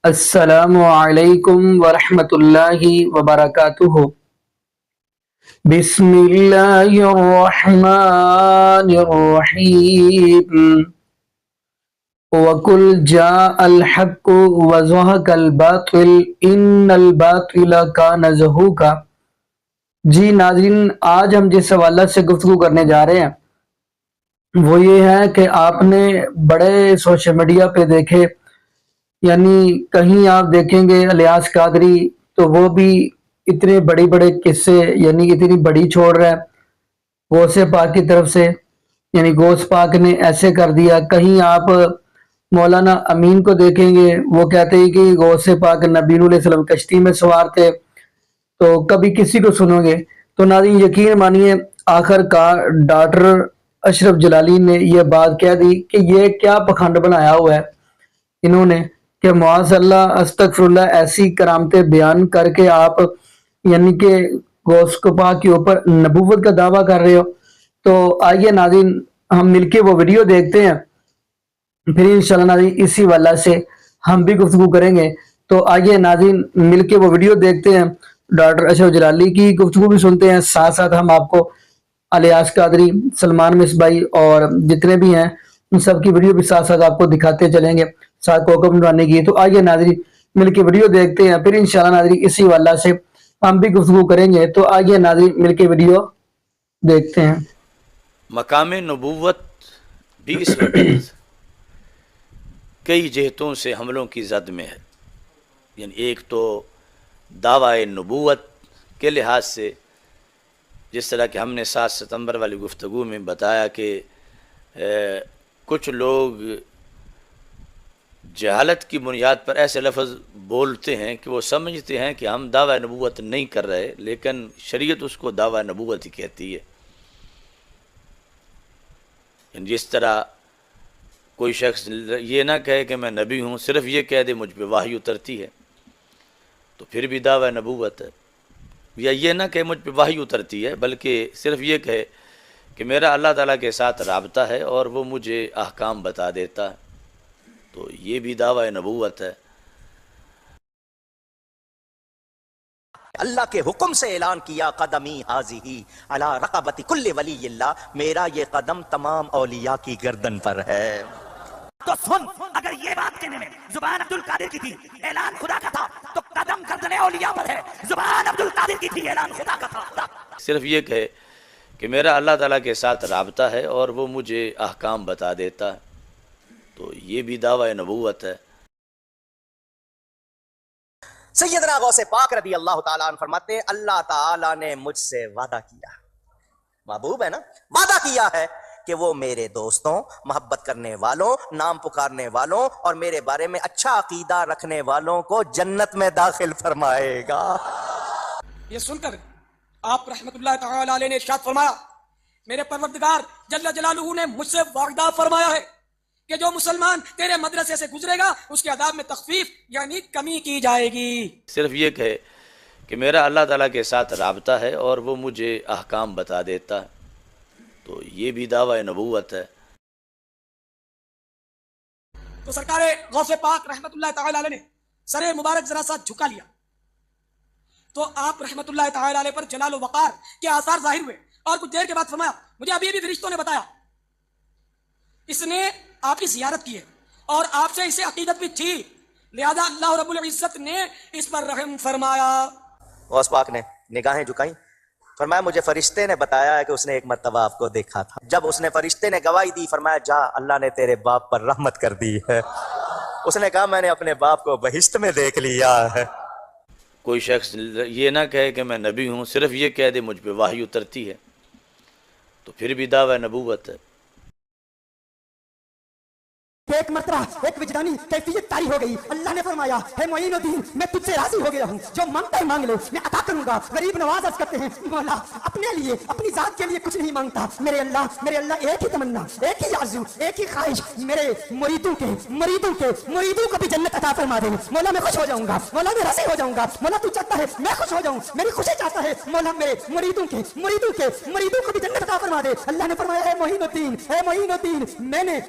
السلام علیکم ورحمۃ اللہ وبرکاتہ۔ بسم اللہ الرحمن الرحیم۔ وَقُلْ جَاءَ الْحَقُّ وَزَهَقَ الْبَاطِلُ إِنَّ الْبَاطِلَ كَانَ زَهُوقًا۔ جی ناظرین، آج ہم جس حوالے سے گفتگو کرنے جا رہے ہیں وہ یہ ہے کہ آپ نے بڑے سوشل میڈیا پہ دیکھے، یعنی کہیں آپ دیکھیں گے الیاس قادری تو وہ بھی اتنے بڑے بڑے قصے یعنی اتنی بڑی چھوڑ رہا ہے غوث پاک کی طرف سے، یعنی غوث پاک نے ایسے کر دیا۔ کہیں آپ مولانا امین کو دیکھیں گے، وہ کہتے ہیں کہ غوث پاک نبی علیہ السلام کشتی میں سوار تھے، تو کبھی کسی کو سنو گے تو ناظرین یقین مانیے آخر کار ڈاکٹر اشرف جلالی نے یہ بات کہہ دی کہ یہ کیا پکھنڈ بنایا ہوا ہے انہوں نے کہ معاذ اللہ استغفر اللہ ایسی کرامتیں بیان کر کے آپ یعنی کہ غوث پاک کے اوپر نبوت کا دعویٰ کر رہے ہو۔ تو آئیے ناظرین ہم مل کے وہ ویڈیو دیکھتے ہیں، پھر انشاءاللہ ناظرین اسی والا سے ہم بھی گفتگو کریں گے۔ تو آئیے ناظرین مل کے وہ ویڈیو دیکھتے ہیں، ڈاکٹر اشرف جلالی کی گفتگو بھی سنتے ہیں، ساتھ ساتھ ہم آپ کو الیاس قادری، سلمان مصباحی اور جتنے بھی ہیں ان سب کی ویڈیو بھی ساتھ ساتھ آپ کو دکھاتے چلیں گے، ساتھ کوکب نورانی کی۔ تو آئیے ناظرین مل کے ویڈیو دیکھتے ہیں، پھر انشاءاللہ ناظرین اسی والا سے ہم بھی گفتگو کریں گے۔ تو آئیے ناظرین مل کے ویڈیو دیکھتے ہیں۔ مقام نبوت بھی اس وقت کئی جہتوں سے حملوں کی زد میں ہے، یعنی ایک تو دعوی نبوت کے لحاظ سے، جس طرح کہ ہم نے 7 ستمبر والی گفتگو میں بتایا کہ کچھ لوگ جہالت کی بنیاد پر ایسے لفظ بولتے ہیں کہ وہ سمجھتے ہیں کہ ہم دعوی نبوت نہیں کر رہے، لیکن شریعت اس کو دعوی نبوت ہی کہتی ہے۔ یعنی جس طرح کوئی شخص یہ نہ کہے کہ میں نبی ہوں، صرف یہ کہہ دے مجھ پہ وحی اترتی ہے تو پھر بھی دعوی نبوت ہے، یا یہ نہ کہ مجھ پہ وحی اترتی ہے بلکہ صرف یہ کہے کہ میرا اللہ تعالیٰ کے ساتھ رابطہ ہے اور وہ مجھے احکام بتا دیتا ہے، تو یہ بھی دعوی نبوت ہے۔ اللہ کے حکم سے اعلان کیا قدمی حاضی علی رقبت کل ولی اللہ، میرا یہ قدم تمام اولیاء کی گردن پر ہے۔ تو سن، اگر یہ بات کہنے میں زبان عبد القادر کی تھی اعلان خدا کا تھا تو قدم گردن اولیاء پر ہے، زبان عبد القادر کی تھی اعلان خدا کا تھا۔ صرف یہ کہے کہ میرا اللہ تعالیٰ کے ساتھ رابطہ ہے اور وہ مجھے احکام بتا دیتا ہے، تو یہ بھی دعوی نبوت ہے۔ سیدنا غوث پاک رضی اللہ تعالیٰ عنہ فرماتے ہیں اللہ تعالیٰ نے مجھ سے وعدہ کیا، محبوب ہے نا، وعدہ کیا ہے کہ وہ میرے دوستوں، محبت کرنے والوں، نام پکارنے والوں اور میرے بارے میں اچھا عقیدہ رکھنے والوں کو جنت میں داخل فرمائے گا۔ یہ سن کر آپ رحمت اللہ تعالی علیہ نے ارشاد فرمایا، میرے پروردگار جل جلالہ نے مجھ سے وعدہ فرمایا ہے کہ جو مسلمان تیرے مدرسے سے گزرے گا اس کے عذاب میں تخفیف یعنی کمی کی جائے گی۔ صرف یہ کہے کہ میرا اللہ تعالیٰ کے ساتھ رابطہ ہے اور وہ مجھے احکام بتا دیتا ہے، تو یہ بھی دعوی نبوت ہے۔ تو سرکار غوث پاک رحمت اللہ تعالی علیہ نے سر مبارک ذرا سا جھکا لیا تو آپ رحمت اللہ تعالی علیہ پر جلال و وقار کے آثار ظاہر ہوئے، اور کچھ دیر کے بعد فرمایا مجھے ابھی بھی فرشتوں نے بتایا اس نے آپ کی زیارت کی ہے اور آپ سے اسے عقیدت بھی تھی، لہذا اللہ رب العزت نے اس پر رحم فرمایا۔ غوث پاک نے نگاہیں جھکائیں، فرمایا مجھے فرشتے نے بتایا ہے کہ اس نے ایک مرتبہ آپ کو دیکھا تھا، جب اس نے فرشتے نے گواہی دی فرمایا جا اللہ نے تیرے باپ پر رحمت کر دی ہے۔ اس نے کہا میں نے اپنے باپ کو بہشت میں دیکھ لیا ہے۔ کوئی شخص یہ نہ کہے کہ میں نبی ہوں، صرف یہ کہہ دے مجھ پہ وحی اترتی ہے تو پھر بھی دعوی نبوت ہے۔ ایک مرتبہ ایک وجدانی کیفیت طاری ہو گئی، اللہ نے فرمایا ہے معین الدین میں تجھ سے راضی ہو گیا ہوں، جو مانگتا ہے مانگ لے میں عطا کروں گا۔ غریب نواز عرض کرتے ہیں مولا اپنے لیے اپنی ذات کے لیے کچھ نہیں مانگتا، میرے اللہ ایک ہی تمنا، ایک ہی آرزو، ایک ہی خواہش، میرے مریدوں کو بھی جنت عطا فرما دے۔ مولا میں خوش ہو جاؤں گا، مولا میں راضی ہو جاؤں گا، مولا تو چاہتا ہے میں خوش ہو جاؤں، میری خوشی چاہتا ہے مولا میرے مریدوں کو بھی جنت عطا فرما دے۔ اللہ نے فرمایا اے معین الدین میں نے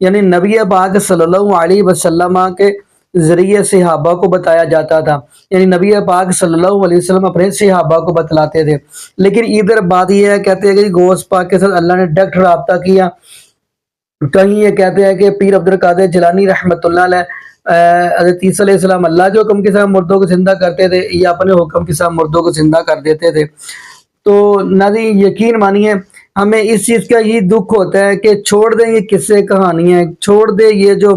یعنی نبی پاک صلی اللہ علیہ وسلم کے ذریعے صحابہ کو بتایا جاتا تھا، یعنی نبی پاک صلی اللہ علیہ وسلم اپنے صحابہ کو بتلاتے تھے۔ لیکن ادھر بات یہ ہے، کہتے ہیں کہ غوث پاک کے ساتھ اللہ نے ڈائریکٹ رابطہ کیا۔ کہیں یہ کہتے ہیں کہ پیر عبد القادر جیلانی رحمۃ اللہ علیہ حضرت عیسیٰ علیہ السلام اللہ کے حکم کے ساتھ مردوں کو زندہ کرتے تھے یا اپنے حکم کے ساتھ مردوں کو زندہ کر دیتے تھے۔ تو ناظرین یقین مانیے ہمیں اس چیز کا ہی دکھ ہوتا ہے کہ چھوڑ دیں یہ قصے کہانیاں، چھوڑ دیں یہ جو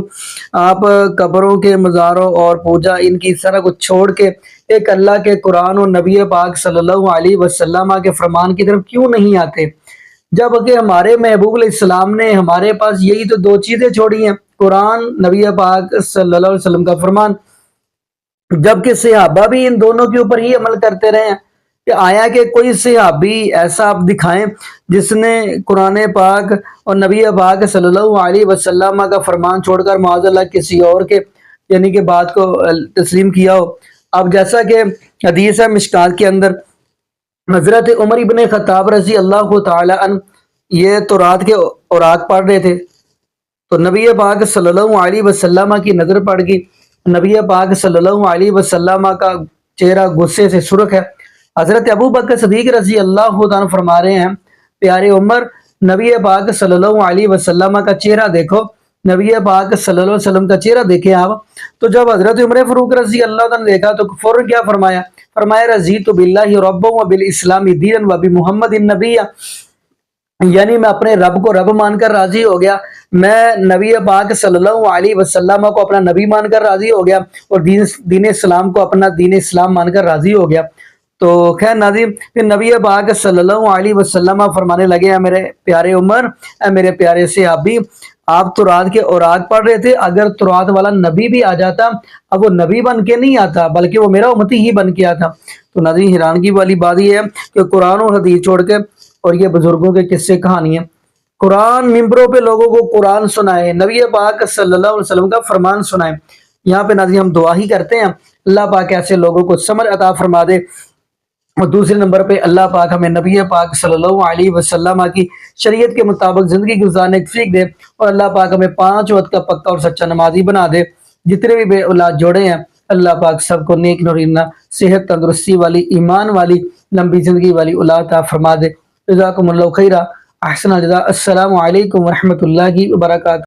آپ قبروں کے مزاروں اور پوجا ان کی سارا کچھ چھوڑ کے ایک اللہ کے قرآن اور نبی پاک صلی اللہ علیہ وسلم کے فرمان کی طرف کیوں نہیں آتے؟ جب کہ ہمارے محبوب علیہ السلام نے ہمارے پاس یہی تو دو چیزیں چھوڑی ہیں، قرآن، نبی پاک صلی اللہ علیہ وسلم کا فرمان، جبکہ صحابہ بھی ان دونوں کے اوپر ہی عمل کرتے رہے ہیں۔ کہ آیا کہ کوئی صحابی ایسا آپ دکھائیں جس نے قرآن پاک اور نبی پاک صلی اللہ علیہ وسلم کا فرمان چھوڑ کر معاذ اللہ کسی اور کے یعنی کہ بات کو تسلیم کیا ہو؟ اب جیسا کہ حدیث ہے مشکات کے اندر، حضرت عمر ابن خطاب رضی اللہ تعالی عنہ یہ تورات کے اوراق پڑھ رہے تھے، تو نبی پاک صلی اللہ علیہ وسلم کی نظر پڑ گئی۔ نبی پاک صلی اللہ علیہ وسلم کا چہرہ غصے سے سرخ ہے۔ حضرت ابو بکر صدیق رضی اللہ عنہ فرما رہے ہیں، پیارے عمر، نبی پاک صلی اللہ علیہ وسلم کا چہرہ دیکھو، نبی پاک صلی اللہ علیہ وسلم کا چہرہ دیکھیں آپ۔ تو جب حضرت عمر فاروق رضی اللہ عنہ نے دیکھا تو فوراً کیا فرمایا؟ فرمایا رضیت باللہ ربا وبالاسلام دینا وبمحمد النبی، یعنی میں اپنے رب کو رب مان کر راضی ہو گیا، میں نبی پاک صلی اللہ علیہ وسلم کو اپنا نبی مان کر راضی ہو گیا، اور دین اسلام کو اپنا دین اسلام مان کر راضی ہو گیا۔ تو خیر ناظرین، پھر نبی پاک صلی اللہ علیہ وسلم فرمانے لگے، اے میرے پیارے عمر، اے میرے پیارے صحابی، آپ تورات کے اوراق پڑھ رہے تھے، اگر تورات والا نبی بھی آ جاتا، اب وہ نبی بن کے نہیں آتا بلکہ وہ میرا امتی ہی بن کے آتا۔ تو ناظرین حیرانگی والی بات یہ ہے کہ قرآن اور حدیث چھوڑ کے اور یہ بزرگوں کے قصے کہانیاں، قرآن ممبروں پہ لوگوں کو قرآن سنائے، نبی پاک صلی اللہ علیہ وسلم کا فرمان سنائے۔ یہاں پہ ناظرین ہم دعا ہی کرتے ہیں اللہ پاک ایسے لوگوں کو سمجھ عطا فرما دے، اور دوسرے نمبر پہ اللہ پاک ہمیں نبی پاک صلی اللہ علیہ وسلم کی شریعت کے مطابق زندگی گزارنے کی توفیق دے، اور اللہ پاک ہمیں 5 وقت کا پکا اور سچا نمازی بنا دے۔ جتنے بھی بے اولاد جوڑے ہیں اللہ پاک سب کو نیک نورینہ صحت تندرستی والی ایمان والی لمبی زندگی والی اولاد عطا فرما دے۔ جزاکم اللہ خیرہ، احسن الجزاء۔ السلام علیکم ورحمۃ اللہ وبرکاتہ۔